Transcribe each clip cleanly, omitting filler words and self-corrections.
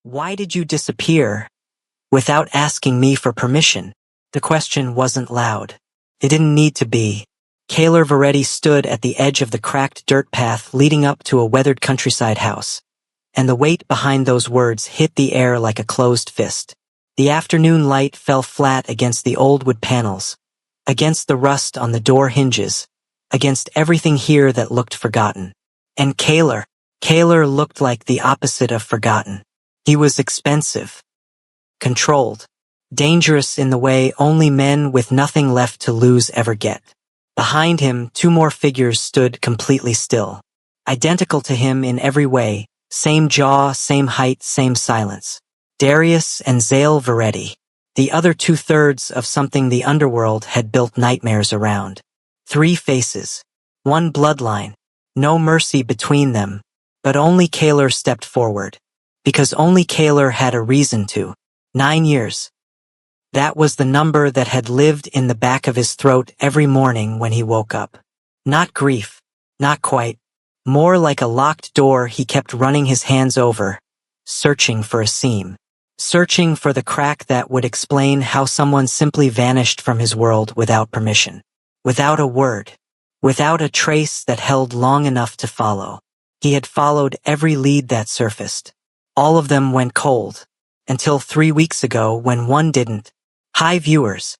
Why did you disappear without asking me for permission? The question wasn't loud. It didn't need to be. Kaler Veretti stood at the edge of the cracked dirt path leading up to a weathered countryside house, and the weight behind those words hit the air like a closed fist. The afternoon light fell flat against the old wood panels, against the rust on the door hinges, against everything here that looked forgotten. And Kaler looked like the opposite of forgotten. He was expensive, controlled, dangerous in the way only men with nothing left to lose ever get. Behind him, two more figures stood completely still, identical to him in every way, same jaw, same height, same silence. Darius and Zale Veretti, the other 2/3 of something the underworld had built nightmares around. 3 faces, 1 bloodline, no mercy between them, but only Kaler stepped forward. Because only Kaler had a reason to. 9 years. That was the number that had lived in the back of his throat every morning when he woke up. Not grief, not quite. More like a locked door he kept running his hands over, searching for a seam. Searching for the crack that would explain how someone simply vanished from his world without permission. Without a word. Without a trace that held long enough to follow. He had followed every lead that surfaced. All of them went cold, until 3 weeks ago when one didn't. Hi viewers.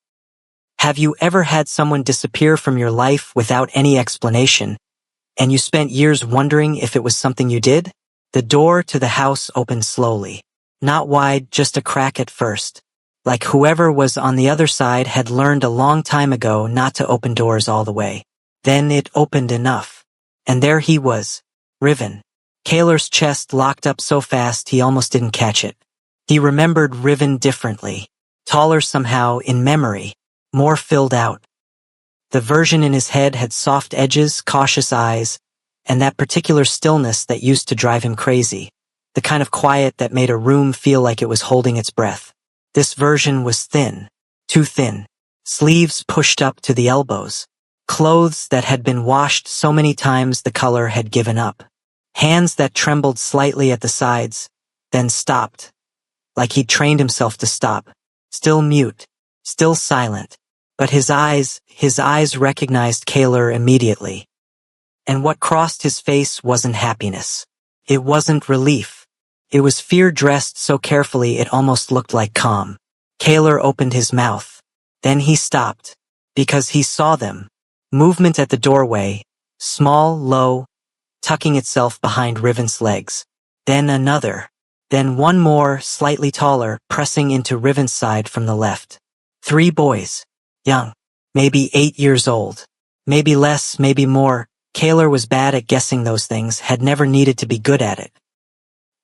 Have you ever had someone disappear from your life without any explanation, and you spent years wondering if it was something you did? The door to the house opened slowly. Not wide, just a crack at first. Like whoever was on the other side had learned a long time ago not to open doors all the way. Then it opened enough. And there he was, Riven. Kaler's chest locked up so fast he almost didn't catch it. He remembered Riven differently. Taller somehow in memory, more filled out. The version in his head had soft edges, cautious eyes, and that particular stillness that used to drive him crazy. The kind of quiet that made a room feel like it was holding its breath. This version was thin, too thin. Sleeves pushed up to the elbows. Clothes that had been washed so many times the color had given up. Hands that trembled slightly at the sides, then stopped. Like he'd trained himself to stop. Still mute, still silent. But his eyes recognized Kaler immediately. And what crossed his face wasn't happiness. It wasn't relief. It was fear dressed so carefully it almost looked like calm. Kaler opened his mouth. Then he stopped. Because he saw them. Movement at the doorway. Small, low, tucking itself behind Riven's legs. Then another. Then one more, slightly taller, pressing into Riven's side from the left. 3 boys. Young. Maybe 8 years old. Maybe less, maybe more. Kaler was bad at guessing those things, had never needed to be good at it.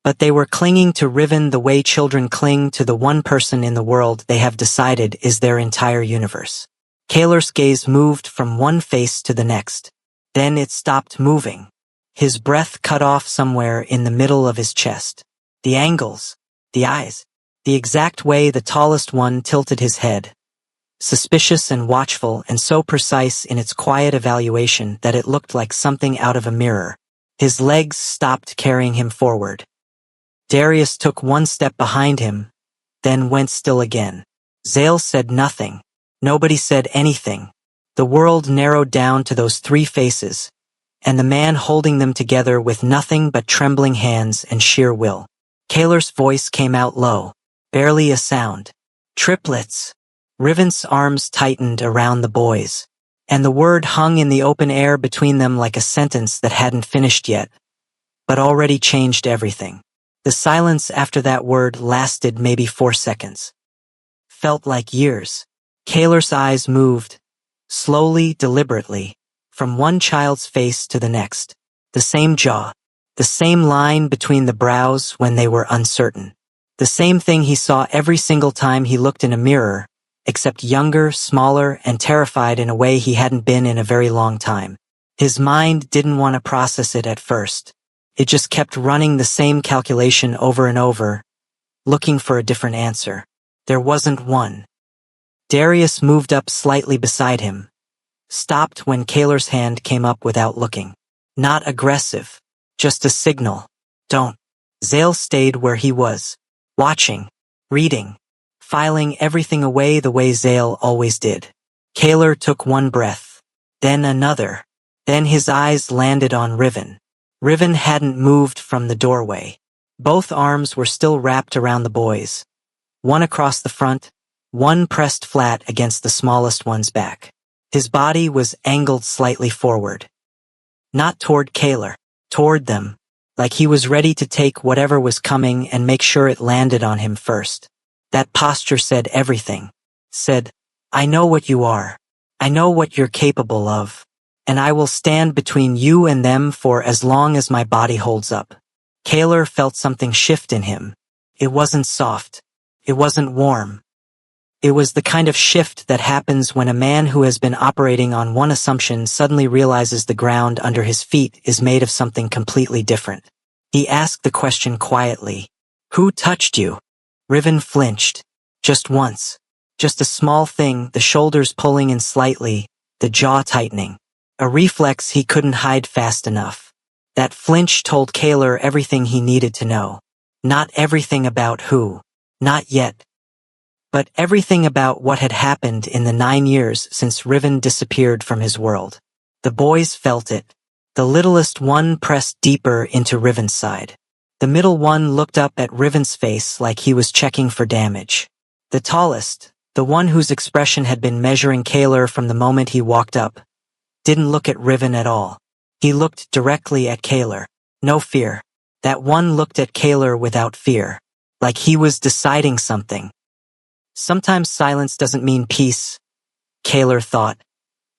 But they were clinging to Riven the way children cling to the one person in the world they have decided is their entire universe. Kaler's gaze moved from one face to the next. Then it stopped moving. His breath cut off somewhere in the middle of his chest. The angles, the eyes, the exact way the tallest one tilted his head. Suspicious and watchful and so precise in its quiet evaluation that it looked like something out of a mirror. His legs stopped carrying him forward. Darius took 1 step behind him, then went still again. Zale said nothing. Nobody said anything. The world narrowed down to those 3 faces, and the man holding them together with nothing but trembling hands and sheer will. Kaler's voice came out low, barely a sound. Triplets. Riven's arms tightened around the boys, and the word hung in the open air between them like a sentence that hadn't finished yet, but already changed everything. The silence after that word lasted maybe 4 seconds. Felt like years. Kaler's eyes moved, slowly, deliberately, from one child's face to the next. The same jaw, the same line between the brows when they were uncertain. The same thing he saw every single time he looked in a mirror, except younger, smaller, and terrified in a way he hadn't been in a very long time. His mind didn't want to process it at first. It just kept running the same calculation over and over, looking for a different answer. There wasn't one. Darius moved up slightly beside him, stopped when Kaler's hand came up without looking. Not aggressive, just a signal. Don't. Zale stayed where he was, watching, reading, filing everything away the way Zale always did. Kaler took one breath, then another. Then his eyes landed on Riven. Riven hadn't moved from the doorway. Both arms were still wrapped around the boys. One across the front, one pressed flat against the smallest one's back. His body was angled slightly forward. Not toward Kaler, toward them, like he was ready to take whatever was coming and make sure it landed on him first. That posture said everything. Said, I know what you are. I know what you're capable of. And I will stand between you and them for as long as my body holds up. Kaler felt something shift in him. It wasn't soft. It wasn't warm. It was the kind of shift that happens when a man who has been operating on one assumption suddenly realizes the ground under his feet is made of something completely different. He asked the question quietly. Who touched you? Riven flinched. Just once. Just a small thing, the shoulders pulling in slightly, the jaw tightening. A reflex he couldn't hide fast enough. That flinch told Kaler everything he needed to know. Not everything about who. Not yet. But everything about what had happened in the 9 years since Riven disappeared from his world. The boys felt it. The littlest one pressed deeper into Riven's side. The middle one looked up at Riven's face like he was checking for damage. The tallest, the one whose expression had been measuring Kaler from the moment he walked up, didn't look at Riven at all. He looked directly at Kaler. No fear. That one looked at Kaler without fear. Like he was deciding something. Sometimes silence doesn't mean peace, Kaler thought,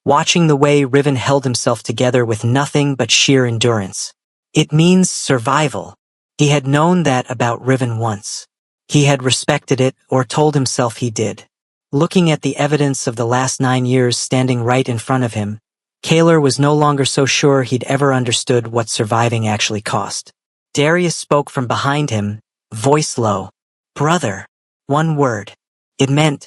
watching the way Riven held himself together with nothing but sheer endurance. It means survival. He had known that about Riven once. He had respected it or told himself he did. Looking at the evidence of the last 9 years standing right in front of him, Kaler was no longer so sure he'd ever understood what surviving actually cost. Darius spoke from behind him, voice low. Brother. One word. It meant,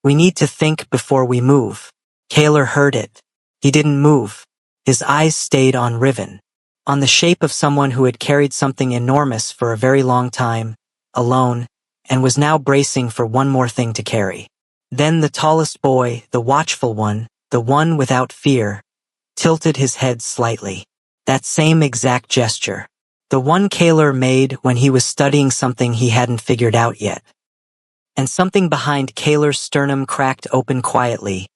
we need to think before we move. Kaler heard it. He didn't move. His eyes stayed on Riven. On the shape of someone who had carried something enormous for a very long time, alone, and was now bracing for one more thing to carry. Then the tallest boy, the watchful one, the one without fear, tilted his head slightly. That same exact gesture. The one Kaler made when he was studying something he hadn't figured out yet. And something behind Kaler's sternum cracked open quietly,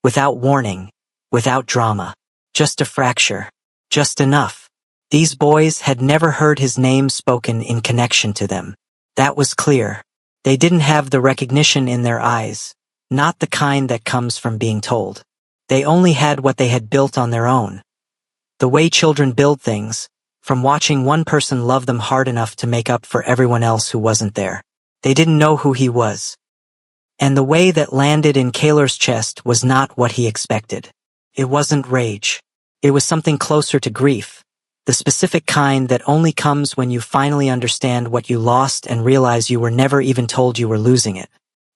without warning, without drama. Just a fracture. Just enough. These boys had never heard his name spoken in connection to them. That was clear. They didn't have the recognition in their eyes, not the kind that comes from being told. They only had what they had built on their own. The way children build things, from watching one person love them hard enough to make up for everyone else who wasn't there. They didn't know who he was. And the way that landed in Kaler's chest was not what he expected. It wasn't rage. It was something closer to grief. The specific kind that only comes when you finally understand what you lost and realize you were never even told you were losing it.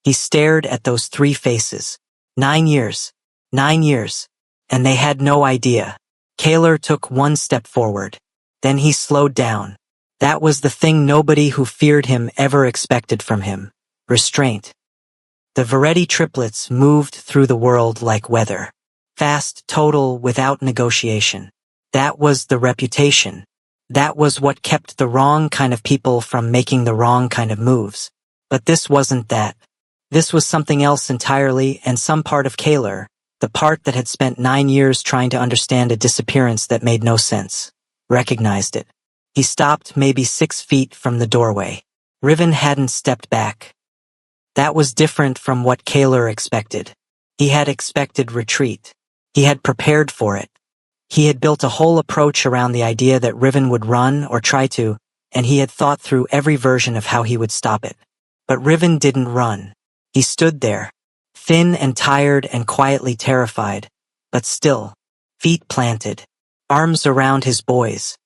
He stared at those 3 faces. 9 years. 9 years. And they had no idea. Kaler took one step forward. Then he slowed down. That was the thing nobody who feared him ever expected from him. Restraint. The Veretti triplets moved through the world like weather. Fast, total, without negotiation. That was the reputation. That was what kept the wrong kind of people from making the wrong kind of moves. But this wasn't that. This was something else entirely, and some part of Kaler, the part that had spent 9 years trying to understand a disappearance that made no sense, recognized it. He stopped maybe 6 feet from the doorway. Riven hadn't stepped back. That was different from what Kaler expected. He had expected retreat. He had prepared for it. He had built a whole approach around the idea that Riven would run or try to, and he had thought through every version of how he would stop it. But Riven didn't run. He stood there, thin and tired and quietly terrified, but still, feet planted, arms around his boys.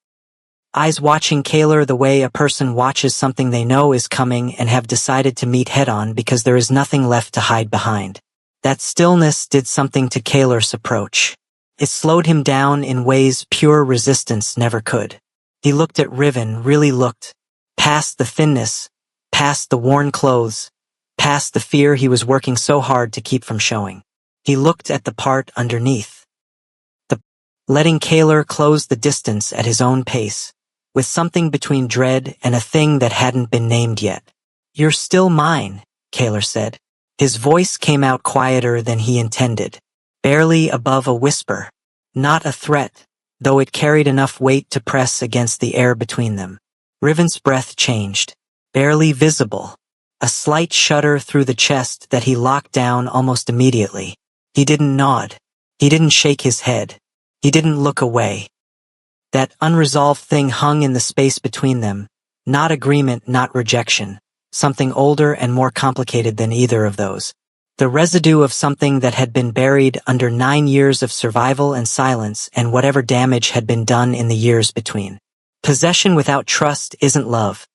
Eyes watching Kaler the way a person watches something they know is coming and have decided to meet head-on because there is nothing left to hide behind. That stillness did something to Kaler's approach. It slowed him down in ways pure resistance never could. He looked at Riven, really looked, past the thinness, past the worn clothes, past the fear he was working so hard to keep from showing. He looked at the part underneath. Letting Kaler close the distance at his own pace, with something between dread and a thing that hadn't been named yet. "You're still mine," Kaler said. His voice came out quieter than he intended, barely above a whisper. Not a threat, though it carried enough weight to press against the air between them. Riven's breath changed, barely visible, a slight shudder through the chest that he locked down almost immediately. He didn't nod. He didn't shake his head. He didn't look away. That unresolved thing hung in the space between them, not agreement, not rejection, something older and more complicated than either of those. The residue of something that had been buried under 9 years of survival and silence and whatever damage had been done in the years between. Possession without trust isn't love.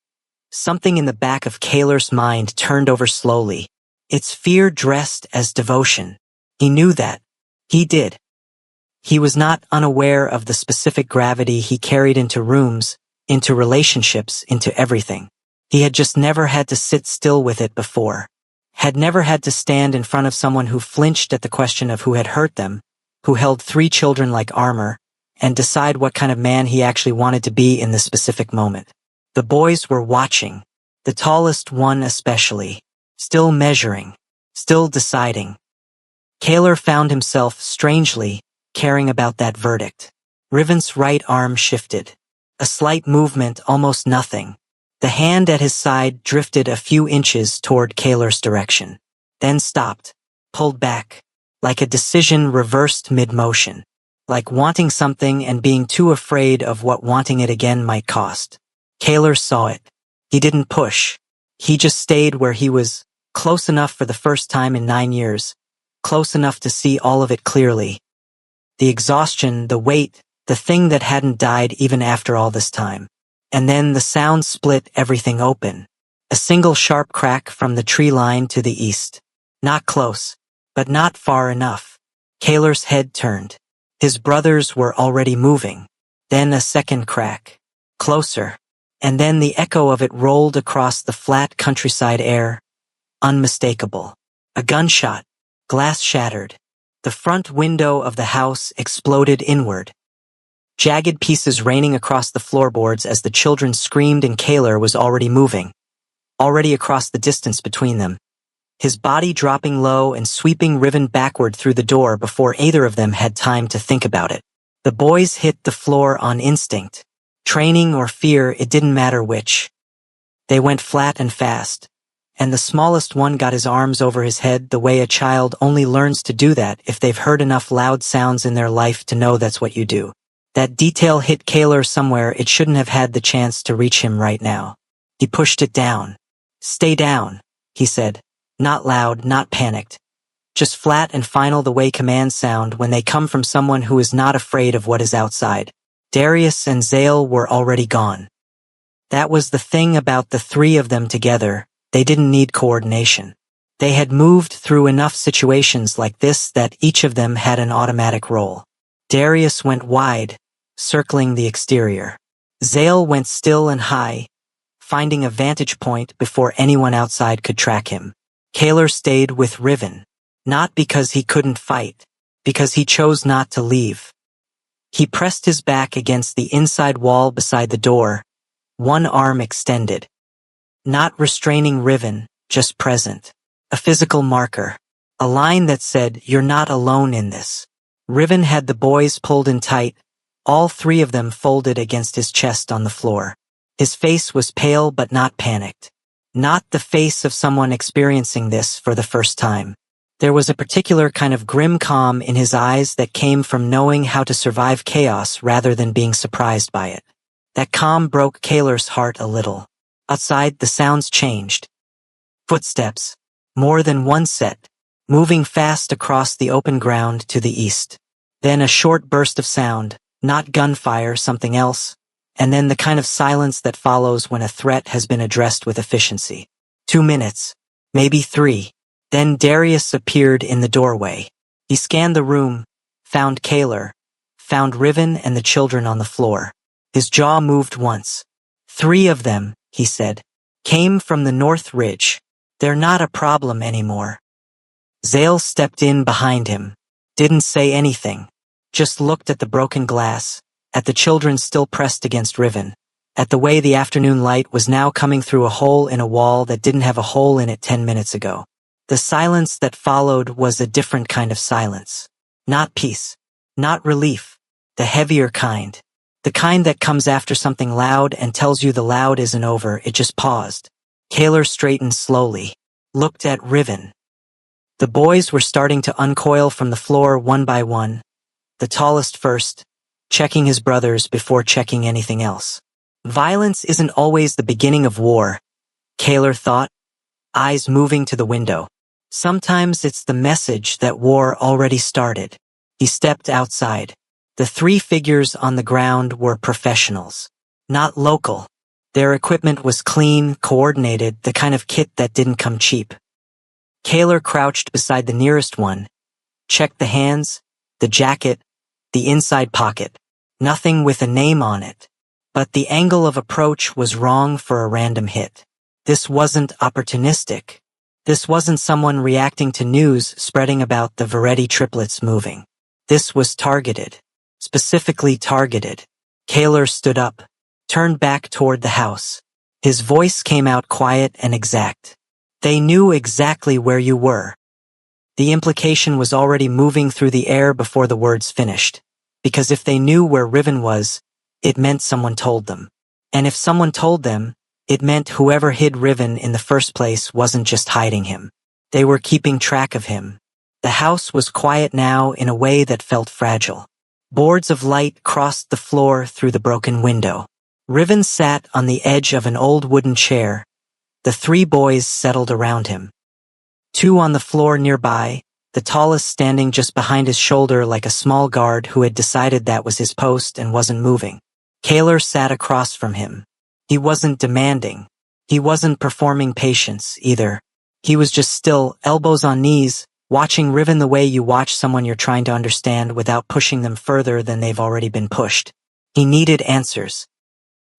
Something in the back of Kaler's mind turned over slowly, its fear dressed as devotion. He knew that. He did. He was not unaware of the specific gravity he carried into rooms, into relationships, into everything. He had just never had to sit still with it before. Had never had to stand in front of someone who flinched at the question of who had hurt them, who held 3 children like armor, and decide what kind of man he actually wanted to be in the specific moment. The boys were watching, the tallest one especially, still measuring, still deciding. Kaler found himself, strangely, caring about that verdict. Riven's right arm shifted. A slight movement, almost nothing. The hand at his side drifted a few inches toward Kaler's direction, then stopped, pulled back, like a decision reversed mid-motion, like wanting something and being too afraid of what wanting it again might cost. Kaler saw it. He didn't push. He just stayed where he was, close enough for the first time in 9 years, close enough to see all of it clearly. The exhaustion, the weight, the thing that hadn't died even after all this time. And then the sound split everything open. A single sharp crack from the tree line to the east. Not close, but not far enough. Kaler's head turned. His brothers were already moving. Then a second crack. Closer. And then the echo of it rolled across the flat countryside air. Unmistakable. A gunshot. Glass shattered. The front window of the house exploded inward. Jagged pieces raining across the floorboards as the children screamed and Kaler was already moving. Already across the distance between them. His body dropping low and sweeping Riven backward through the door before either of them had time to think about it. The boys hit the floor on instinct. Training or fear, it didn't matter which. They went flat and fast. And the smallest one got his arms over his head the way a child only learns to do that if they've heard enough loud sounds in their life to know that's what you do. That detail hit Kaler somewhere it shouldn't have had the chance to reach him right now. He pushed it down. "Stay down," he said. Not loud, not panicked. Just flat and final the way commands sound when they come from someone who is not afraid of what is outside. Darius and Zale were already gone. That was the thing about the 3 of them together. They didn't need coordination. They had moved through enough situations like this that each of them had an automatic role. Darius went wide, circling the exterior. Zale went still and high, finding a vantage point before anyone outside could track him. Kaler stayed with Riven, not because he couldn't fight, because he chose not to leave. He pressed his back against the inside wall beside the door, one arm extended. Not restraining Riven, just present. A physical marker. A line that said, "You're not alone in this." Riven had the boys pulled in tight, all 3 of them folded against his chest on the floor. His face was pale but not panicked. Not the face of someone experiencing this for the first time. There was a particular kind of grim calm in his eyes that came from knowing how to survive chaos rather than being surprised by it. That calm broke Kaler's heart a little. Outside, the sounds changed. Footsteps. More than one set. Moving fast across the open ground to the east. Then a short burst of sound, not gunfire, something else. And then the kind of silence that follows when a threat has been addressed with efficiency. 2 minutes. Maybe 3. Then Darius appeared in the doorway. He scanned the room, found Kaler, found Riven and the children on the floor. His jaw moved once. 3 of them, he said. Came from the North Ridge. They're not a problem anymore. Zale stepped in behind him. Didn't say anything. Just looked at the broken glass, at the children still pressed against Riven, at the way the afternoon light was now coming through a hole in a wall that didn't have a hole in it 10 minutes ago. The silence that followed was a different kind of silence. Not peace. Not relief. The heavier kind. The kind that comes after something loud and tells you the loud isn't over, it just paused. Kaler straightened slowly. Looked at Riven. The boys were starting to uncoil from the floor one by one. The tallest first, checking his brothers before checking anything else. Violence isn't always the beginning of war, Kaler thought, eyes moving to the window. Sometimes it's the message that war already started. He stepped outside. The 3 figures on the ground were professionals. Not local. Their equipment was clean, coordinated, the kind of kit that didn't come cheap. Kaler crouched beside the nearest one. Checked the hands, the jacket, the inside pocket. Nothing with a name on it. But the angle of approach was wrong for a random hit. This wasn't opportunistic. This wasn't someone reacting to news spreading about the Veretti triplets moving. This was targeted. Specifically targeted. Kaler stood up, turned back toward the house. His voice came out quiet and exact. They knew exactly where you were. The implication was already moving through the air before the words finished. Because if they knew where Riven was, it meant someone told them. And if someone told them, it meant whoever hid Riven in the first place wasn't just hiding him. They were keeping track of him. The house was quiet now in a way that felt fragile. Boards of light crossed the floor through the broken window. Riven sat on the edge of an old wooden chair. The 3 boys settled around him. 2 on the floor nearby, the tallest standing just behind his shoulder like a small guard who had decided that was his post and wasn't moving. Kaler sat across from him. He wasn't demanding. He wasn't performing patience, either. He was just still, elbows on knees, watching Riven the way you watch someone you're trying to understand without pushing them further than they've already been pushed. He needed answers.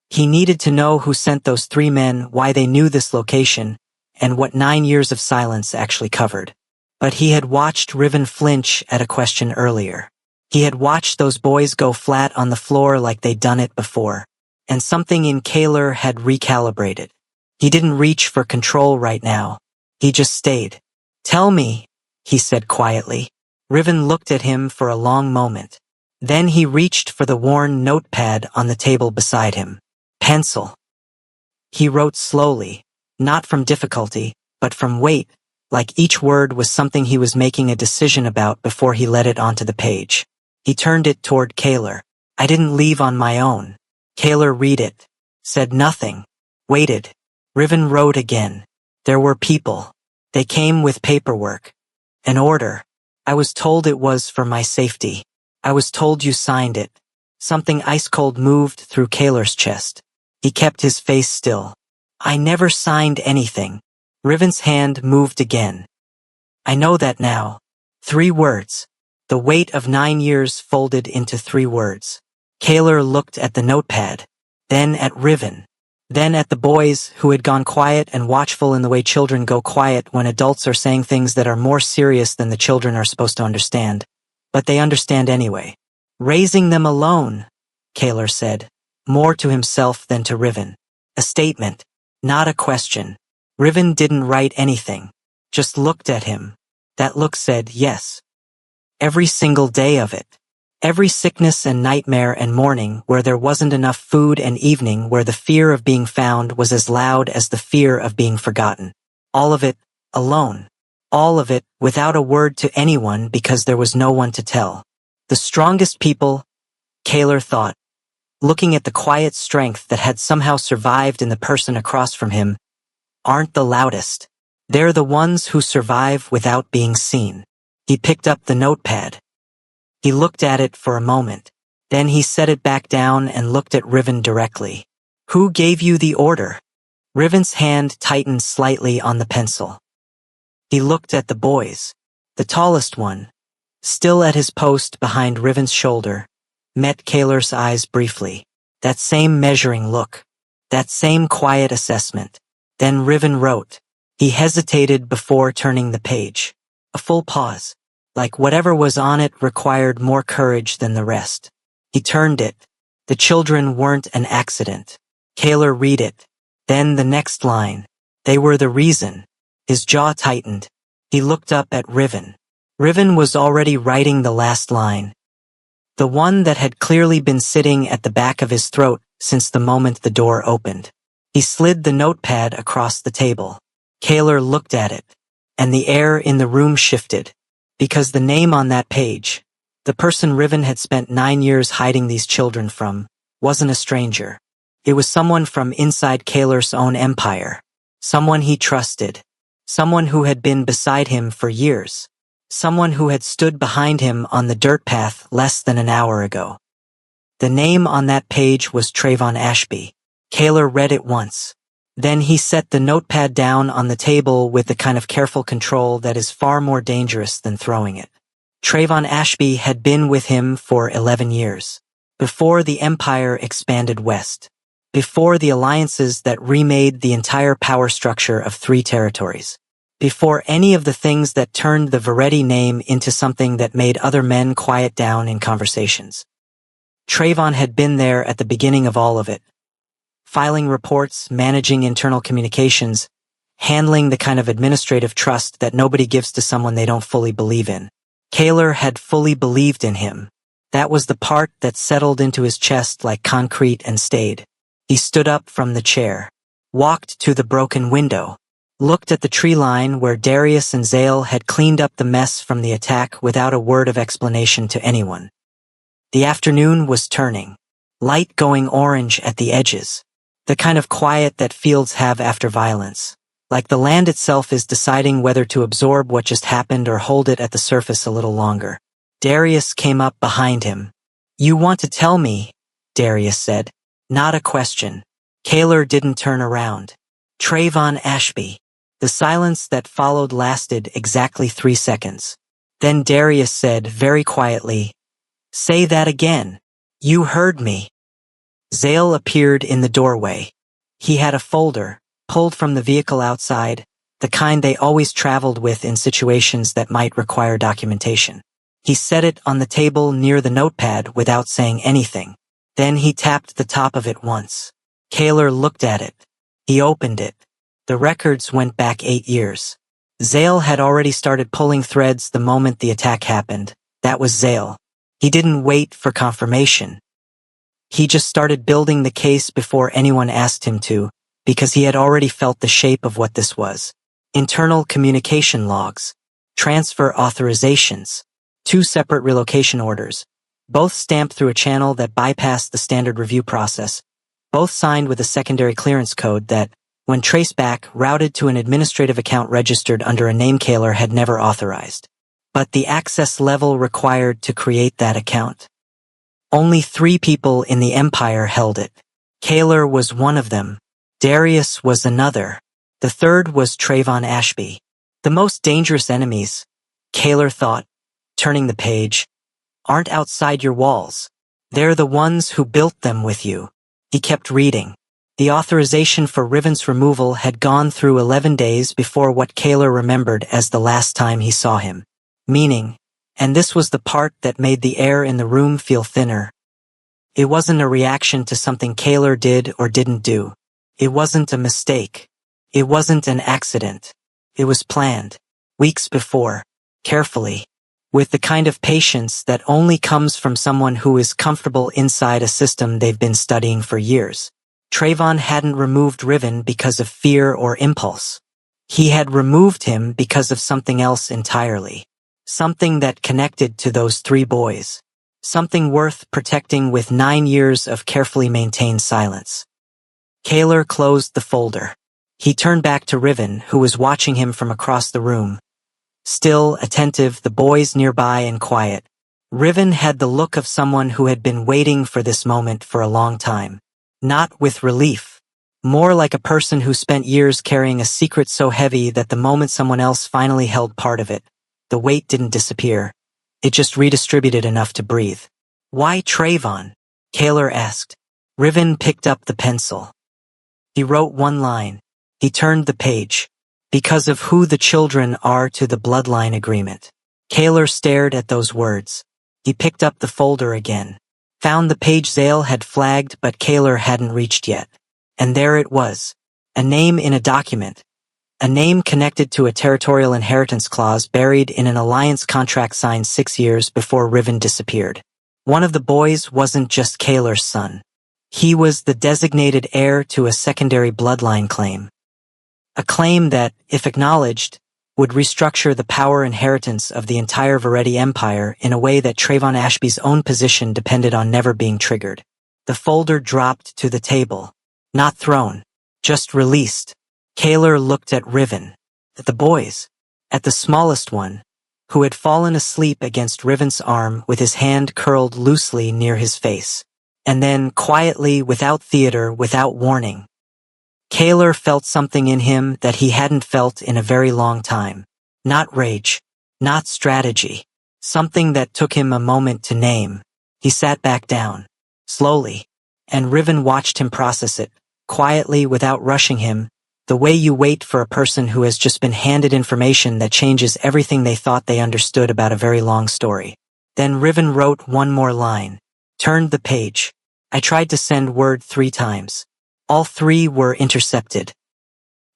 He needed to know who sent those 3 men, why they knew this location, and what 9 years of silence actually covered. But he had watched Riven flinch at a question earlier. He had watched those boys go flat on the floor like they'd done it before, and something in Kaler had recalibrated. He didn't reach for control right now. He just stayed. "Tell me," he said quietly. Riven looked at him for a long moment. Then he reached for the worn notepad on the table beside him. Pencil. He wrote slowly, not from difficulty, but from weight, like each word was something he was making a decision about before he let it onto the page. He turned it toward Kaler. "I didn't leave on my own." Kaler read it. Said nothing. Waited. Riven wrote again. "There were people. They came with paperwork. An order. I was told it was for my safety. I was told you signed it." Something ice-cold moved through Kaler's chest. He kept his face still. "I never signed anything." Riven's hand moved again. "I know that now." 3 words. The weight of 9 years folded into 3 words. Kaler looked at the notepad, then at Riven, then at the boys who had gone quiet and watchful in the way children go quiet when adults are saying things that are more serious than the children are supposed to understand. But they understand anyway. "Raising them alone," Kaler said, more to himself than to Riven. A statement, not a question. Riven didn't write anything, just looked at him. That look said yes. Every single day of it. Every sickness and nightmare and morning where there wasn't enough food and evening where the fear of being found was as loud as the fear of being forgotten. All of it, alone. All of it, without a word to anyone because there was no one to tell. The strongest people, Kaler thought, looking at the quiet strength that had somehow survived in the person across from him, aren't the loudest. They're the ones who survive without being seen. He picked up the notepad. He looked at it for a moment. Then he set it back down and looked at Riven directly. "Who gave you the order?" Riven's hand tightened slightly on the pencil. He looked at the boys. The tallest one, still at his post behind Riven's shoulder, met Kaler's eyes briefly. That same measuring look. That same quiet assessment. Then Riven wrote. He hesitated before turning the page. A full pause. Like whatever was on it required more courage than the rest. He turned it. The children weren't an accident. Kaler read it. Then the next line. They were the reason. His jaw tightened. He looked up at Riven. Riven was already writing the last line. The one that had clearly been sitting at the back of his throat since the moment the door opened. He slid the notepad across the table. Kaler looked at it, and the air in the room shifted, because the name on that page, the person Riven had spent 9 years hiding these children from, wasn't a stranger. It was someone from inside Kaler's own empire, someone he trusted, someone who had been beside him for years, someone who had stood behind him on the dirt path less than an hour ago. The name on that page was Trayvon Ashby. Kaler read it once. Then he set the notepad down on the table with the kind of careful control that is far more dangerous than throwing it. Trayvon Ashby had been with him for 11 years. Before the empire expanded west. Before the alliances that remade the entire power structure of 3 territories. Before any of the things that turned the Veretti name into something that made other men quiet down in conversations. Trayvon had been there at the beginning of all of it. Filing reports, managing internal communications, handling the kind of administrative trust that nobody gives to someone they don't fully believe in. Kaler had fully believed in him. That was the part that settled into his chest like concrete and stayed. He stood up from the chair, walked to the broken window, looked at the tree line where Darius and Zale had cleaned up the mess from the attack without a word of explanation to anyone. The afternoon was turning, light going orange at the edges. The kind of quiet that fields have after violence. Like the land itself is deciding whether to absorb what just happened or hold it at the surface a little longer. Darius came up behind him. You want to tell me? Darius said. Not a question. Kaler didn't turn around. Trayvon Ashby. The silence that followed lasted exactly 3 seconds. Then Darius said very quietly, Say that again. You heard me. Zale appeared in the doorway. He had a folder, pulled from the vehicle outside, the kind they always traveled with in situations that might require documentation. He set it on the table near the notepad without saying anything. Then he tapped the top of it once. Kaler looked at it. He opened it. The records went back 8 years. Zale had already started pulling threads the moment the attack happened. That was Zale. He didn't wait for confirmation. He just started building the case before anyone asked him to, because he had already felt the shape of what this was. Internal communication logs, transfer authorizations, 2 separate relocation orders, both stamped through a channel that bypassed the standard review process, both signed with a secondary clearance code that, when traced back, routed to an administrative account registered under a name Kaler had never authorized. But the access level required to create that account. Only 3 people in the empire held it. Kaler was one of them. Darius was another. The third was Trayvon Ashby. The most dangerous enemies, Kaler thought, turning the page, aren't outside your walls. They're the ones who built them with you. He kept reading. The authorization for Riven's removal had gone through 11 days before what Kaler remembered as the last time he saw him. Meaning, and this was the part that made the air in the room feel thinner. It wasn't a reaction to something Kaler did or didn't do. It wasn't a mistake. It wasn't an accident. It was planned. Weeks before. Carefully. With the kind of patience that only comes from someone who is comfortable inside a system they've been studying for years. Trayvon hadn't removed Riven because of fear or impulse. He had removed him because of something else entirely. Something that connected to those 3 boys. Something worth protecting with 9 years of carefully maintained silence. Kaler closed the folder. He turned back to Riven, who was watching him from across the room. Still, attentive, the boys nearby and quiet. Riven had the look of someone who had been waiting for this moment for a long time. Not with relief. More like a person who spent years carrying a secret so heavy that the moment someone else finally held part of it, the weight didn't disappear. It just redistributed enough to breathe. Why Trayvon? Kaler asked. Riven picked up the pencil. He wrote 1 line. He turned the page. Because of who the children are to the bloodline agreement. Kaler stared at those words. He picked up the folder again. Found the page Zale had flagged but Kaler hadn't reached yet. And there it was. A name in a document. A name connected to a territorial inheritance clause buried in an alliance contract signed 6 years before Riven disappeared. One of the boys wasn't just Kaler's son. He was the designated heir to a secondary bloodline claim. A claim that, if acknowledged, would restructure the power inheritance of the entire Veretti Empire in a way that Trayvon Ashby's own position depended on never being triggered. The folder dropped to the table. Not thrown. Just released. Kaler looked at Riven. At the boys. At the smallest one, who had fallen asleep against Riven's arm with his hand curled loosely near his face. And then, quietly, without theater, without warning, Kaler felt something in him that he hadn't felt in a very long time. Not rage. Not strategy. Something that took him a moment to name. He sat back down. Slowly. And Riven watched him process it, quietly without rushing him, the way you wait for a person who has just been handed information that changes everything they thought they understood about a very long story. Then Riven wrote one more line. Turned the page. I tried to send word 3 times. All 3 were intercepted.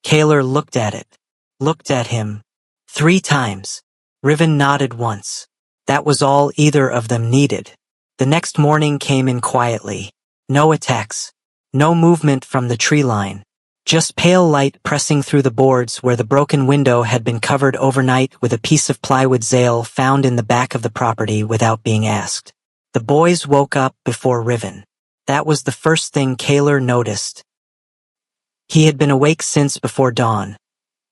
Kaler looked at it. Looked at him. 3 times. Riven nodded once. That was all either of them needed. The next morning came in quietly. No attacks. No movement from the tree line. Just pale light pressing through the boards where the broken window had been covered overnight with a piece of plywood Zale found in the back of the property without being asked. The boys woke up before Riven. That was the first thing Kaler noticed. He had been awake since before dawn,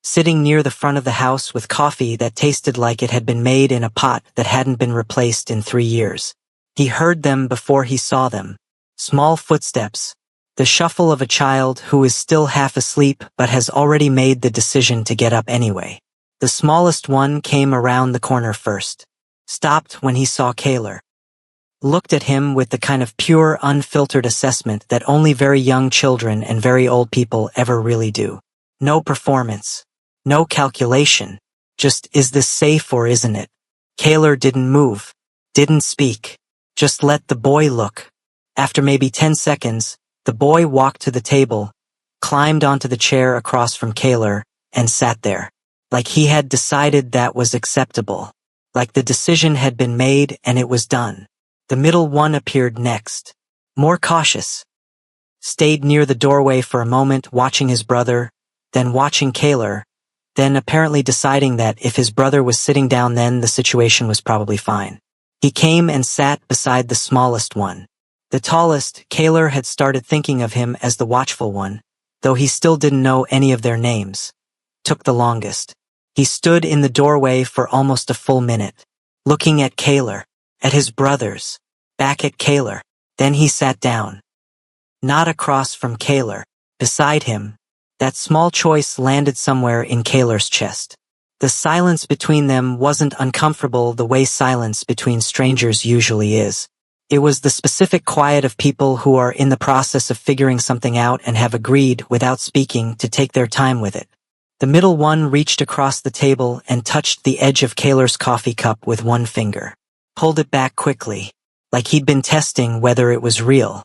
sitting near the front of the house with coffee that tasted like it had been made in a pot that hadn't been replaced in 3 years. He heard them before he saw them. Small footsteps. The shuffle of a child who is still half asleep but has already made the decision to get up anyway. The smallest one came around the corner first. Stopped when he saw Kaler. Looked at him with the kind of pure, unfiltered assessment that only very young children and very old people ever really do. No performance. No calculation. Just, is this safe or isn't it? Kaler didn't move. Didn't speak. Just let the boy look. After maybe 10 seconds, the boy walked to the table, climbed onto the chair across from Kaler, and sat there. Like he had decided that was acceptable. Like the decision had been made and it was done. The middle one appeared next. More cautious. Stayed near the doorway for a moment watching his brother, then watching Kaler, then apparently deciding that if his brother was sitting down then the situation was probably fine. He came and sat beside the smallest one. The tallest, Kaler had started thinking of him as the watchful one, though he still didn't know any of their names. Took the longest. He stood in the doorway for almost a full minute, looking at Kaler. At his brothers, back at Kaler. Then he sat down. Not across from Kaler, beside him. That small choice landed somewhere in Kaler's chest. The silence between them wasn't uncomfortable the way silence between strangers usually is. It was the specific quiet of people who are in the process of figuring something out and have agreed, without speaking, to take their time with it. The middle one reached across the table and touched the edge of Kaler's coffee cup with one finger. Pulled it back quickly, like he'd been testing whether it was real.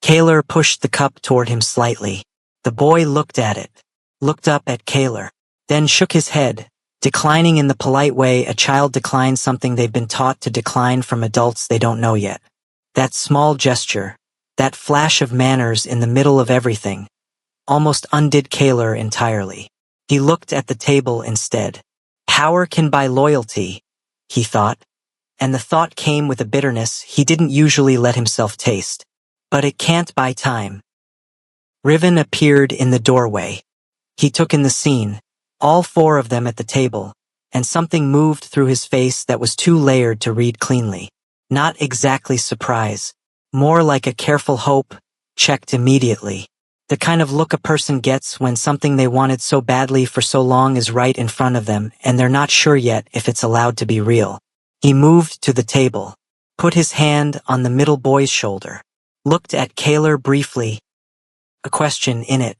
Kaler pushed the cup toward him slightly. The boy looked at it, looked up at Kaler, then shook his head, declining in the polite way a child declines something they've been taught to decline from adults they don't know yet. That small gesture, that flash of manners in the middle of everything, almost undid Kaler entirely. He looked at the table instead. Power can buy loyalty, he thought. And the thought came with a bitterness he didn't usually let himself taste. But it can't buy time. Riven appeared in the doorway. He took in the scene, all 4 of them at the table, and something moved through his face that was too layered to read cleanly. Not exactly surprise, more like a careful hope, checked immediately. The kind of look a person gets when something they wanted so badly for so long is right in front of them and they're not sure yet if it's allowed to be real. He moved to the table, put his hand on the middle boy's shoulder, looked at Kaler briefly. A question in it.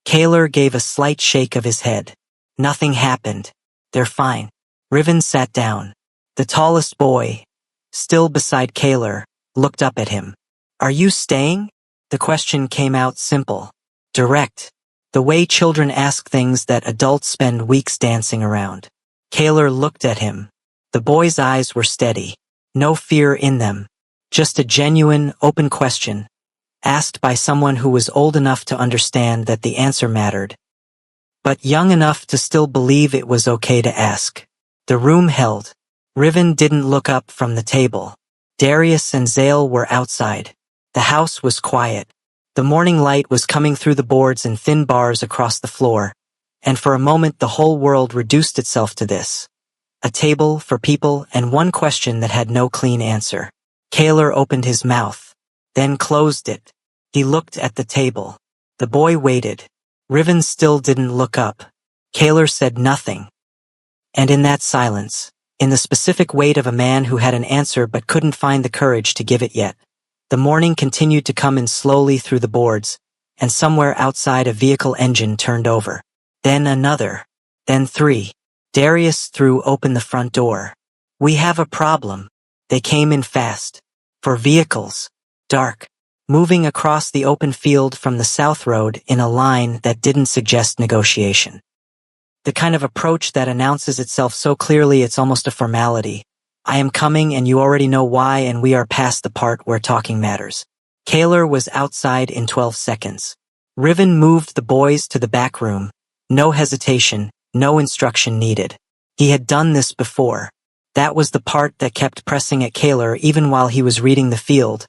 Kaler gave a slight shake of his head. Nothing happened. They're fine. Riven sat down. The tallest boy, still beside Kaler, looked up at him. Are you staying? The question came out simple, direct, the way children ask things that adults spend weeks dancing around. Kaler looked at him. The boy's eyes were steady, no fear in them, just a genuine, open question, asked by someone who was old enough to understand that the answer mattered, but young enough to still believe it was okay to ask. The room held. Riven didn't look up from the table. Darius and Zale were outside. The house was quiet. The morning light was coming through the boards in thin bars across the floor, and for a moment the whole world reduced itself to this. A table for people and one question that had no clean answer. Kaler opened his mouth, then closed it. He looked at the table. The boy waited. Riven still didn't look up. Kaler said nothing. And in that silence, in the specific wait of a man who had an answer but couldn't find the courage to give it yet, the morning continued to come in slowly through the boards, and somewhere outside a vehicle engine turned over. Then another. Then three. Darius threw open the front door. We have a problem. They came in fast. For vehicles. Dark. Moving across the open field from the south road in a line that didn't suggest negotiation. The kind of approach that announces itself so clearly it's almost a formality. I am coming and you already know why, and we are past the part where talking matters. Kaler was outside in 12 seconds. Riven moved the boys to the back room. No hesitation, no instruction needed. He had done this before. That was the part that kept pressing at Kaler even while he was reading the field,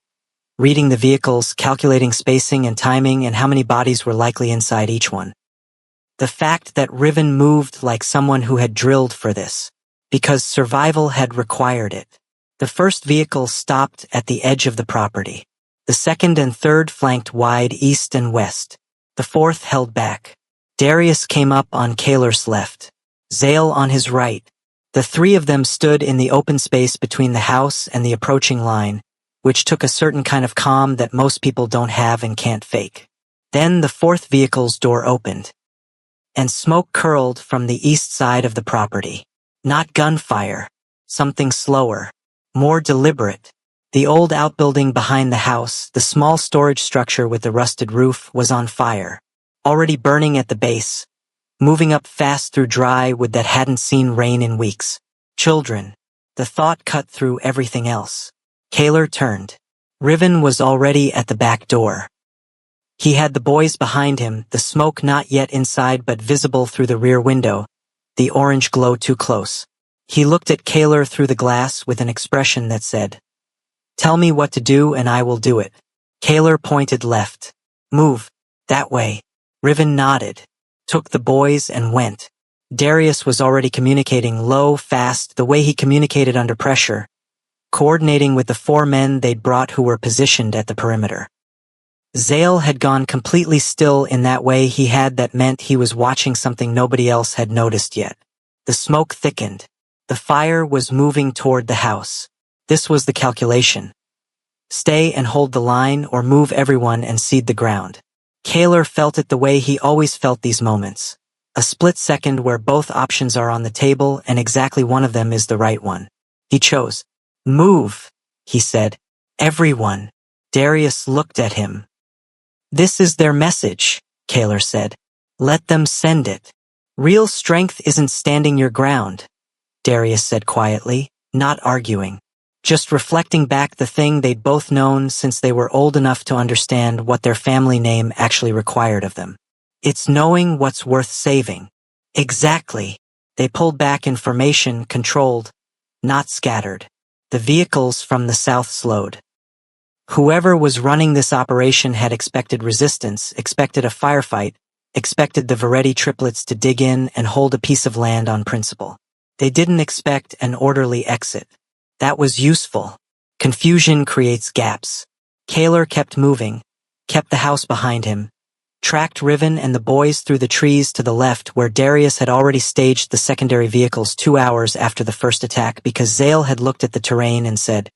reading the vehicles, calculating spacing and timing and how many bodies were likely inside each one. The fact that Riven moved like someone who had drilled for this, because survival had required it. The first vehicle stopped at the edge of the property. The second and third flanked wide east and west. The fourth held back. Darius came up on Kaler's left. Zale on his right. The three of them stood in the open space between the house and the approaching line, which took a certain kind of calm that most people don't have and can't fake. Then the fourth vehicle's door opened, and smoke curled from the east side of the property. Not gunfire. Something slower. More deliberate. The old outbuilding behind the house, the small storage structure with the rusted roof, was on fire. Already burning at the base. Moving up fast through dry wood that hadn't seen rain in weeks. Children. The thought cut through everything else. Kaler turned. Riven was already at the back door. He had the boys behind him, the smoke not yet inside but visible through the rear window, the orange glow too close. He looked at Kaler through the glass with an expression that said, "Tell me what to do and I will do it." Kaler pointed left. "Move. That way." Riven nodded, took the boys and went. Darius was already communicating low, fast, the way he communicated under pressure, coordinating with the four men they'd brought who were positioned at the perimeter. Zale had gone completely still in that way he had that meant he was watching something nobody else had noticed yet. The smoke thickened. The fire was moving toward the house. This was the calculation. Stay and hold the line or move everyone and cede the ground. Kaler felt it the way he always felt these moments. A split second where both options are on the table and exactly one of them is the right one. He chose. "Move," he said. "Everyone." Darius looked at him. "This is their message," Kaler said. "Let them send it." "Real strength isn't standing your ground," Darius said quietly, not arguing. Just reflecting back the thing they'd both known since they were old enough to understand what their family name actually required of them. It's knowing what's worth saving. Exactly. They pulled back in formation, controlled, not scattered. The vehicles from the south slowed. Whoever was running this operation had expected resistance, expected a firefight, expected the Veretti triplets to dig in and hold a piece of land on principle. They didn't expect an orderly exit. That was useful. Confusion creates gaps. Kaler kept moving, kept the house behind him, tracked Riven and the boys through the trees to the left where Darius had already staged the secondary vehicles 2 hours after the first attack because Zale had looked at the terrain and said,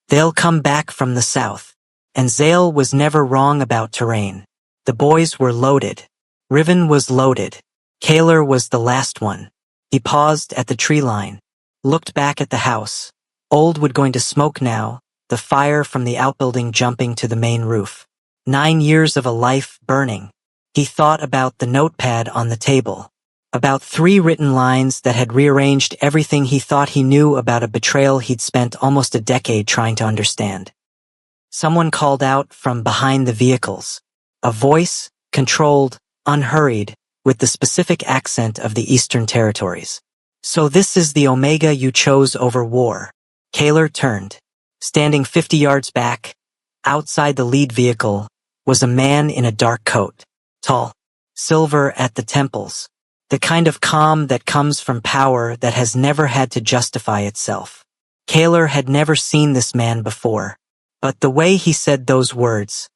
"They'll come back from the south." And Zale was never wrong about terrain. The boys were loaded. Riven was loaded. Kaler was the last one. He paused at the tree line, looked back at the house. Old wood going to smoke now, the fire from the outbuilding jumping to the main roof. 9 years of a life burning. He thought about the notepad on the table. About 3 written lines that had rearranged everything he thought he knew about a betrayal he'd spent almost a decade trying to understand. Someone called out from behind the vehicles. A voice, controlled, unhurried, with the specific accent of the Eastern Territories. So this is the Omega you chose over war. Kaler turned. Standing 50 yards back, outside the lead vehicle, was a man in a dark coat. Tall, silver at the temples. The kind of calm that comes from power that has never had to justify itself. Kaler had never seen this man before, but the way he said those words,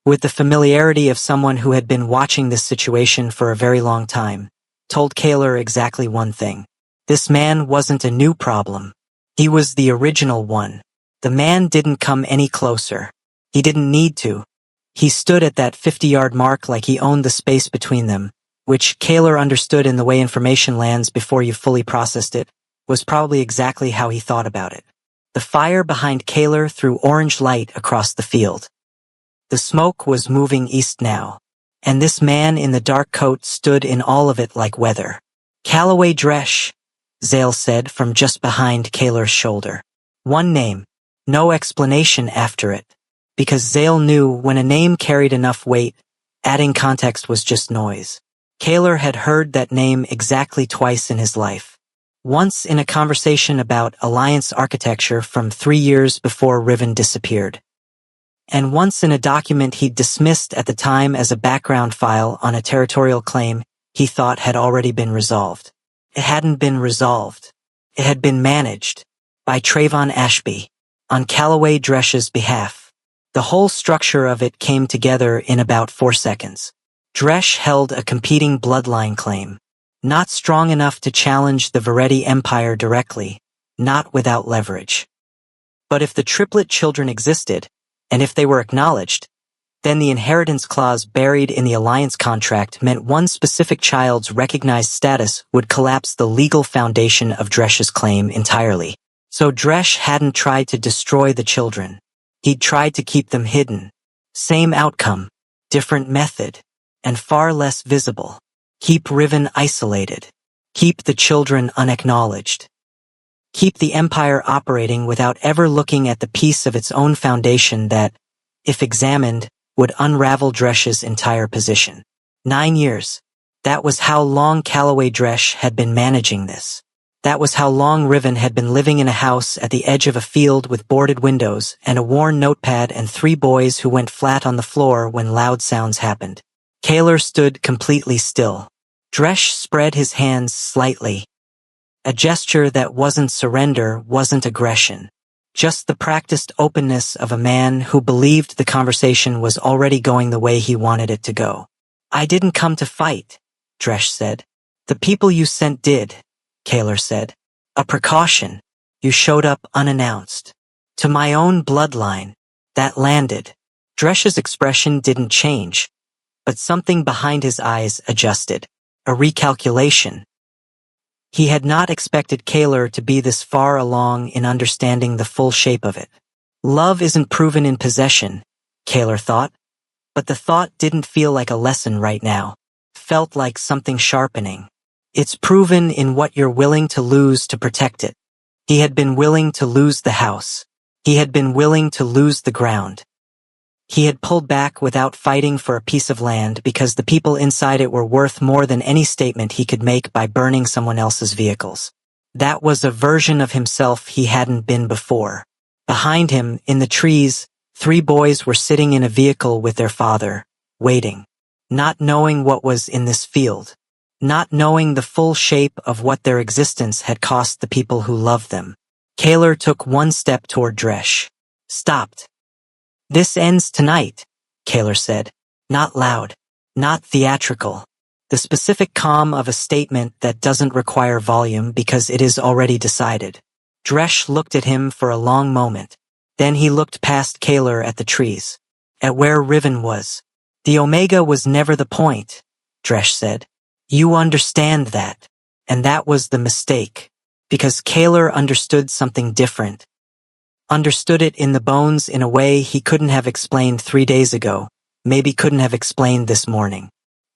with the familiarity of someone who had been watching this situation for a very long time, told Kaler exactly one thing. This man wasn't a new problem. He was the original one. The man didn't come any closer. He didn't need to. He stood at that 50-yard mark like he owned the space between them, which Kaler understood in the way information lands before you fully processed it, was probably exactly how he thought about it. The fire behind Kaler threw orange light across the field. The smoke was moving east now, and this man in the dark coat stood in all of it like weather. Callaway Dresch, Zale said from just behind Kaler's shoulder. One name, no explanation after it, because Zale knew when a name carried enough weight, adding context was just noise. Kaler had heard that name exactly twice in his life. Once in a conversation about alliance architecture from 3 years before Riven disappeared. And once in a document he'd dismissed at the time as a background file on a territorial claim he thought had already been resolved. It hadn't been resolved. It had been managed by Trayvon Ashby on Callaway Dresch's behalf. The whole structure of it came together in about 4 seconds. Dresch held a competing bloodline claim, not strong enough to challenge the Veretti Empire directly, not without leverage. But if the Triplet children existed, and if they were acknowledged, then the inheritance clause buried in the alliance contract meant one specific child's recognized status would collapse the legal foundation of Dresch's claim entirely. So Dresch hadn't tried to destroy the children. He'd tried to keep them hidden. Same outcome, different method, and far less visible. Keep Riven isolated. Keep the children unacknowledged. Keep the empire operating without ever looking at the piece of its own foundation that, if examined, would unravel Dresch's entire position. 9 years. That was how long Callaway Dresch had been managing this. That was how long Riven had been living in a house at the edge of a field with boarded windows and a worn notepad and 3 boys who went flat on the floor when loud sounds happened. Kaler stood completely still. Dresch spread his hands slightly. A gesture that wasn't surrender, wasn't aggression. Just the practiced openness of a man who believed the conversation was already going the way he wanted it to go. I didn't come to fight, Dresch said. The people you sent did, Kaler said. A precaution. You showed up unannounced. To my own bloodline. That landed. Dresch's expression didn't change, but something behind his eyes adjusted. A recalculation. He had not expected Kaler to be this far along in understanding the full shape of it. Love isn't proven in possession, Kaler thought, but the thought didn't feel like a lesson right now. Felt like something sharpening. It's proven in what you're willing to lose to protect it. He had been willing to lose the house. He had been willing to lose the ground. He had pulled back without fighting for a piece of land because the people inside it were worth more than any statement he could make by burning someone else's vehicles. That was a version of himself he hadn't been before. Behind him, in the trees, 3 boys were sitting in a vehicle with their father, waiting, not knowing what was in this field, not knowing the full shape of what their existence had cost the people who loved them. Kaler took 1 step toward Dresch. Stopped. This ends tonight, Kaler said. Not loud. Not theatrical. The specific calm of a statement that doesn't require volume because it is already decided. Dresch looked at him for a long moment. Then he looked past Kaler at the trees. At where Riven was. The Omega was never the point. Dresh said. You understand that. And that was the mistake. Because Kaler understood something different. Understood it in the bones in a way he couldn't have explained 3 days ago, maybe couldn't have explained this morning.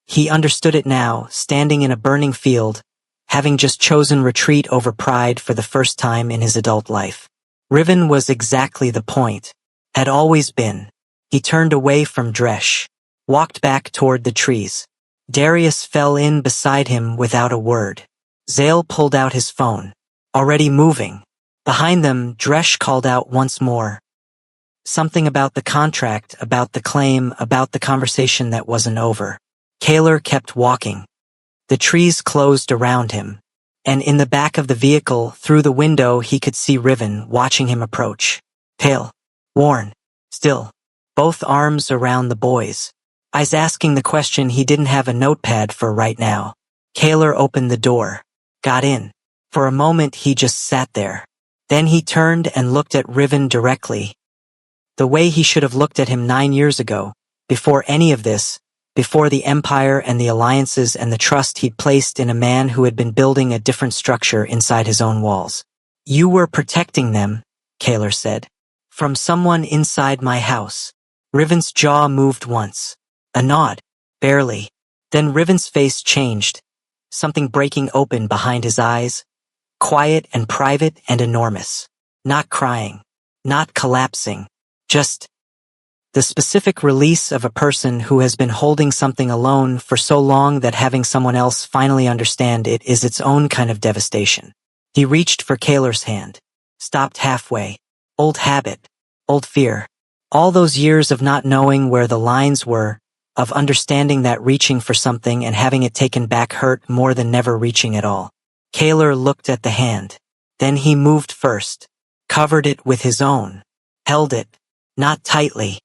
He understood it now, standing in a burning field, having just chosen retreat over pride for the first time in his adult life. Riven was exactly the point. Had always been. He turned away from Dresh, walked back toward the trees. Darius fell in beside him without a word. Zale pulled out his phone. Already moving. Behind them, Dresh called out once more. Something about the contract, about the claim, about the conversation that wasn't over. Kaler kept walking. The trees closed around him, and in the back of the vehicle, through the window, he could see Riven watching him approach. Pale, worn, still, both arms around the boy's eyes, asking the question he didn't have a notepad for right now. Kaler opened the door, got in. For a moment he just sat there. Then he turned and looked at Riven directly. The way he should have looked at him 9 years ago, before any of this, before the empire and the alliances and the trust he'd placed in a man who had been building a different structure inside his own walls. You were protecting them, Kaler said. From someone inside my house. Riven's jaw moved once. A nod. Barely. Then Riven's face changed. Something breaking open behind his eyes. Quiet and private and enormous. Not crying. Not collapsing. Just the specific release of a person who has been holding something alone for so long that having someone else finally understand it is its own kind of devastation. He reached for Kaler's hand. Stopped halfway. Old habit. Old fear. All those years of not knowing where the lines were, of understanding that reaching for something and having it taken back hurt more than never reaching at all. Kaler looked at the hand. Then he moved first. Covered it with his own. Held it. Not tightly.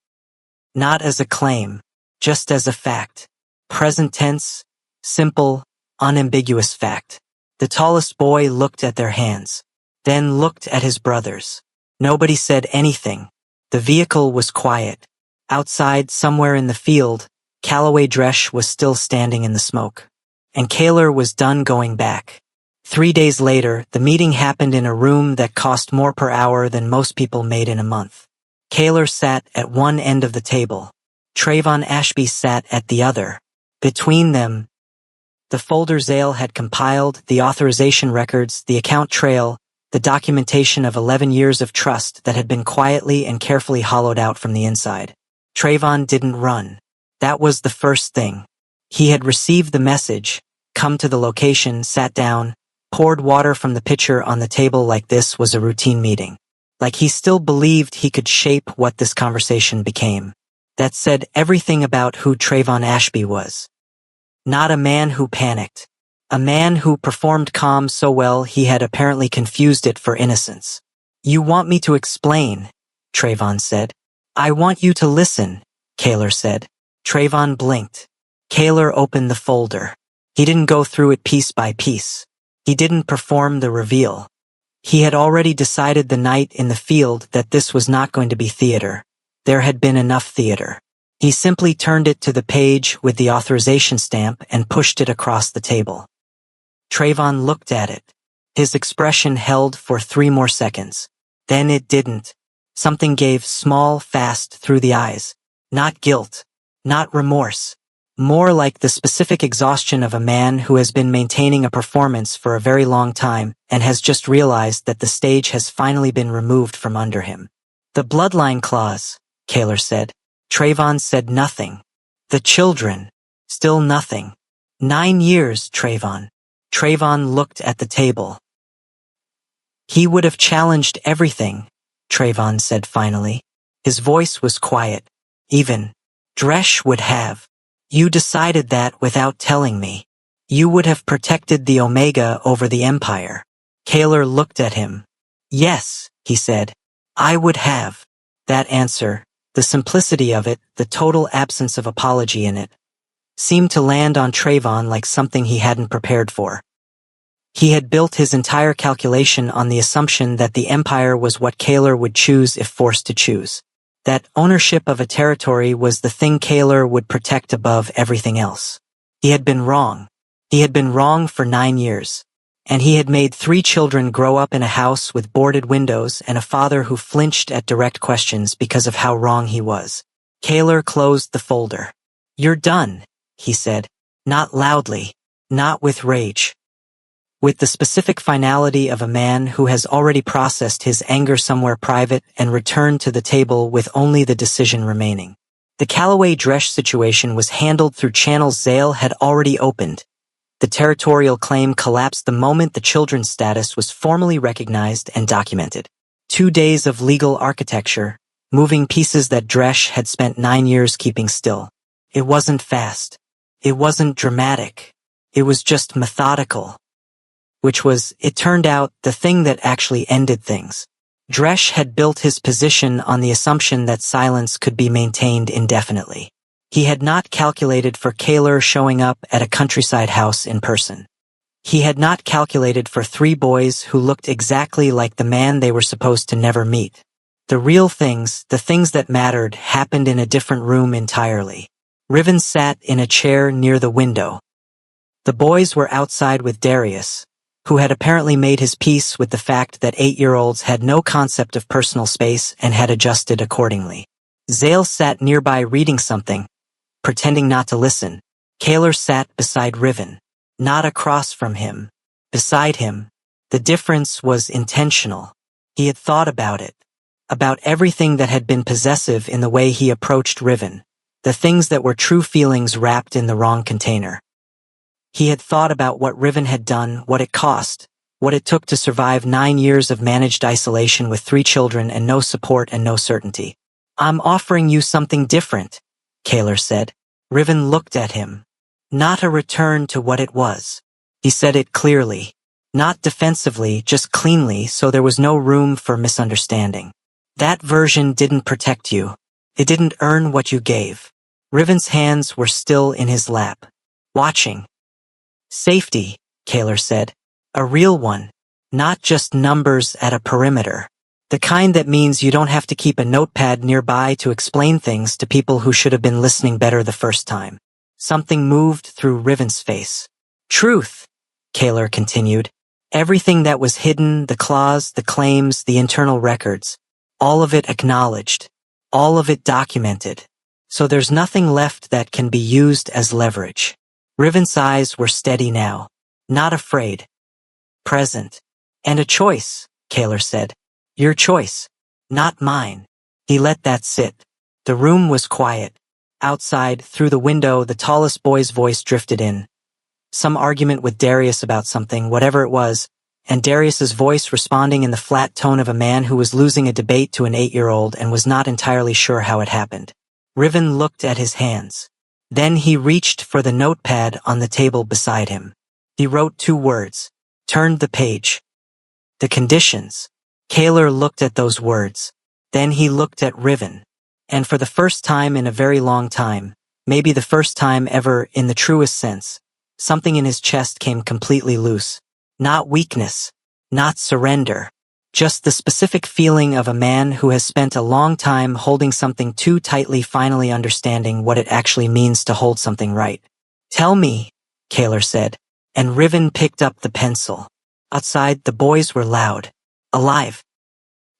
Not as a claim. Just as a fact. Present tense. Simple, unambiguous fact. The tallest boy looked at their hands. Then looked at his brothers. Nobody said anything. The vehicle was quiet. Outside, somewhere in the field, Callaway Dresh was still standing in the smoke. And Kaler was done going back. 3 days later, the meeting happened in a room that cost more per hour than most people made in a month. Kaler sat at one end of the table. Trayvon Ashby sat at the other. Between them, the folder Zale had compiled, the authorization records, the account trail, the documentation of 11 years of trust that had been quietly and carefully hollowed out from the inside. Trayvon didn't run. That was the first thing. He had received the message, come to the location, sat down, poured water from the pitcher on the table like this was a routine meeting. Like he still believed he could shape what this conversation became. That said everything about who Trayvon Ashby was. Not a man who panicked. A man who performed calm so well he had apparently confused it for innocence. You want me to explain, Trayvon said. I want you to listen, Kaler said. Trayvon blinked. Kaler opened the folder. He didn't go through it piece by piece. He didn't perform the reveal. He had already decided the night in the field that this was not going to be theater. There had been enough theater. He simply turned it to the page with the authorization stamp and pushed it across the table. Trayvon looked at it. His expression held for 3 more seconds. Then it didn't. Something gave small, fast through the eyes. Not guilt. Not remorse. More like the specific exhaustion of a man who has been maintaining a performance for a very long time and has just realized that the stage has finally been removed from under him. The bloodline clause, Kaler said. Trayvon said nothing. The children. Still nothing. 9 years, Trayvon. Trayvon looked at the table. He would have challenged everything, Trayvon said finally. His voice was quiet. Even Dresh would have. You decided that without telling me. You would have protected the Omega over the Empire. Kaler looked at him. Yes, he said. I would have. That answer, the simplicity of it, the total absence of apology in it, seemed to land on Trayvon like something he hadn't prepared for. He had built his entire calculation on the assumption that the Empire was what Kaler would choose if forced to choose. That ownership of a territory was the thing Kaler would protect above everything else. He had been wrong. He had been wrong for 9 years. And he had made 3 children grow up in a house with boarded windows and a father who flinched at direct questions because of how wrong he was. Kaler closed the folder. "You're done," he said, not loudly, not with rage. With the specific finality of a man who has already processed his anger somewhere private and returned to the table with only the decision remaining. The Callaway Dresch situation was handled through channels Zale had already opened. The territorial claim collapsed the moment the children's status was formally recognized and documented. 2 days of legal architecture, moving pieces that Dresch had spent 9 years keeping still. It wasn't fast. It wasn't dramatic. It was just methodical. Which was, it turned out, the thing that actually ended things. Dresch had built his position on the assumption that silence could be maintained indefinitely. He had not calculated for Kaler showing up at a countryside house in person. He had not calculated for 3 boys who looked exactly like the man they were supposed to never meet. The real things, the things that mattered, happened in a different room entirely. Riven sat in a chair near the window. The boys were outside with Darius, who had apparently made his peace with the fact that 8-year-olds had no concept of personal space and had adjusted accordingly. Zale sat nearby reading something, pretending not to listen. Kaler sat beside Riven, not across from him, beside him. The difference was intentional. He had thought about it, about everything that had been possessive in the way he approached Riven, the things that were true feelings wrapped in the wrong container. He had thought about what Riven had done, what it cost, what it took to survive 9 years of managed isolation with 3 children and no support and no certainty. "I'm offering you something different," Kaler said. Riven looked at him. "Not a return to what it was." He said it clearly, not defensively, just cleanly, so there was no room for misunderstanding. "That version didn't protect you. It didn't earn what you gave." Riven's hands were still in his lap, watching. "Safety," Kaler said. "A real one. Not just numbers at a perimeter. The kind that means you don't have to keep a notepad nearby to explain things to people who should have been listening better the first time." Something moved through Riven's face. "Truth," Kaler continued. "Everything that was hidden, the clause, the claims, the internal records. All of it acknowledged. All of it documented. So there's nothing left that can be used as leverage." Riven's eyes were steady now, not afraid. "Present. And a choice," Kaler said. "Your choice, not mine." He let that sit. The room was quiet. Outside, through the window, the tallest boy's voice drifted in. Some argument with Darius about something, whatever it was, and Darius's voice responding in the flat tone of a man who was losing a debate to an 8-year-old and was not entirely sure how it happened. Riven looked at his hands. Then he reached for the notepad on the table beside him. He wrote 2 words, turned the page. "The conditions." Kaler looked at those words. Then he looked at Riven. And for the first time in a very long time, maybe the first time ever in the truest sense, something in his chest came completely loose. Not weakness, not surrender. Just the specific feeling of a man who has spent a long time holding something too tightly, finally understanding what it actually means to hold something right. "Tell me," Kaler said, and Riven picked up the pencil. Outside, the boys were loud, alive,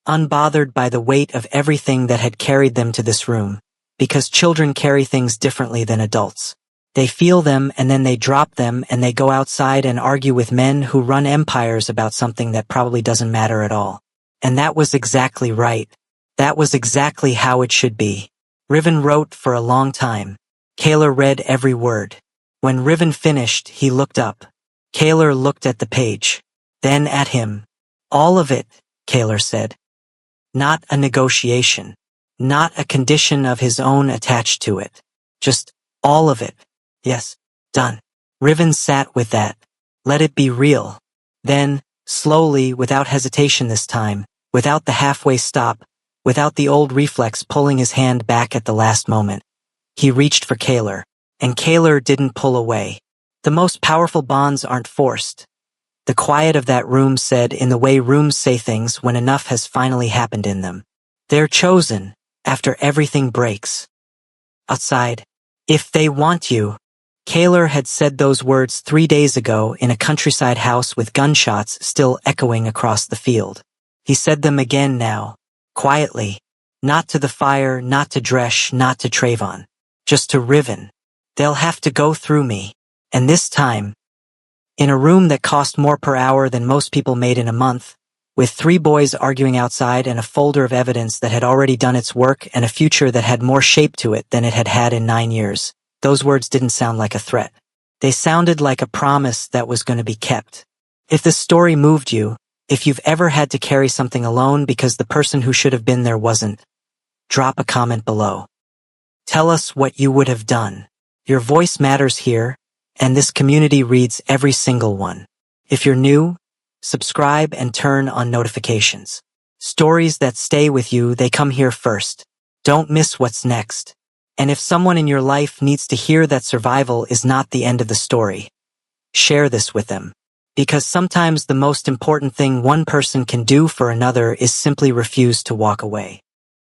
unbothered by the weight of everything that had carried them to this room, because children carry things differently than adults. They feel them and then they drop them and they go outside and argue with men who run empires about something that probably doesn't matter at all. And that was exactly right. That was exactly how it should be. Riven wrote for a long time. Kaler read every word. When Riven finished, he looked up. Kaler looked at the page. Then at him. "All of it," Kaler said. Not a negotiation. Not a condition of his own attached to it. Just all of it. "Yes, done." Riven sat with that. Let it be real. Then, slowly, without hesitation this time, without the halfway stop, without the old reflex pulling his hand back at the last moment, he reached for Kaler, and Kaler didn't pull away. The most powerful bonds aren't forced. The quiet of that room said in the way rooms say things when enough has finally happened in them. They're chosen, after everything breaks. Outside, "If they want you," Kaler had said those words 3 days ago in a countryside house with gunshots still echoing across the field. He said them again now, quietly, not to the fire, not to Dresh, not to Trayvon, just to Riven. They'll have to go through me. And this time, in a room that cost more per hour than most people made in a month, with 3 boys arguing outside and a folder of evidence that had already done its work and a future that had more shape to it than it had had in 9 years. Those words didn't sound like a threat. They sounded like a promise that was going to be kept. If this story moved you, if you've ever had to carry something alone because the person who should have been there wasn't, drop a comment below. Tell us what you would have done. Your voice matters here, and this community reads every single one. If you're new, subscribe and turn on notifications. Stories that stay with you, they come here first. Don't miss what's next. And if someone in your life needs to hear that survival is not the end of the story, share this with them. Because sometimes the most important thing one person can do for another is simply refuse to walk away.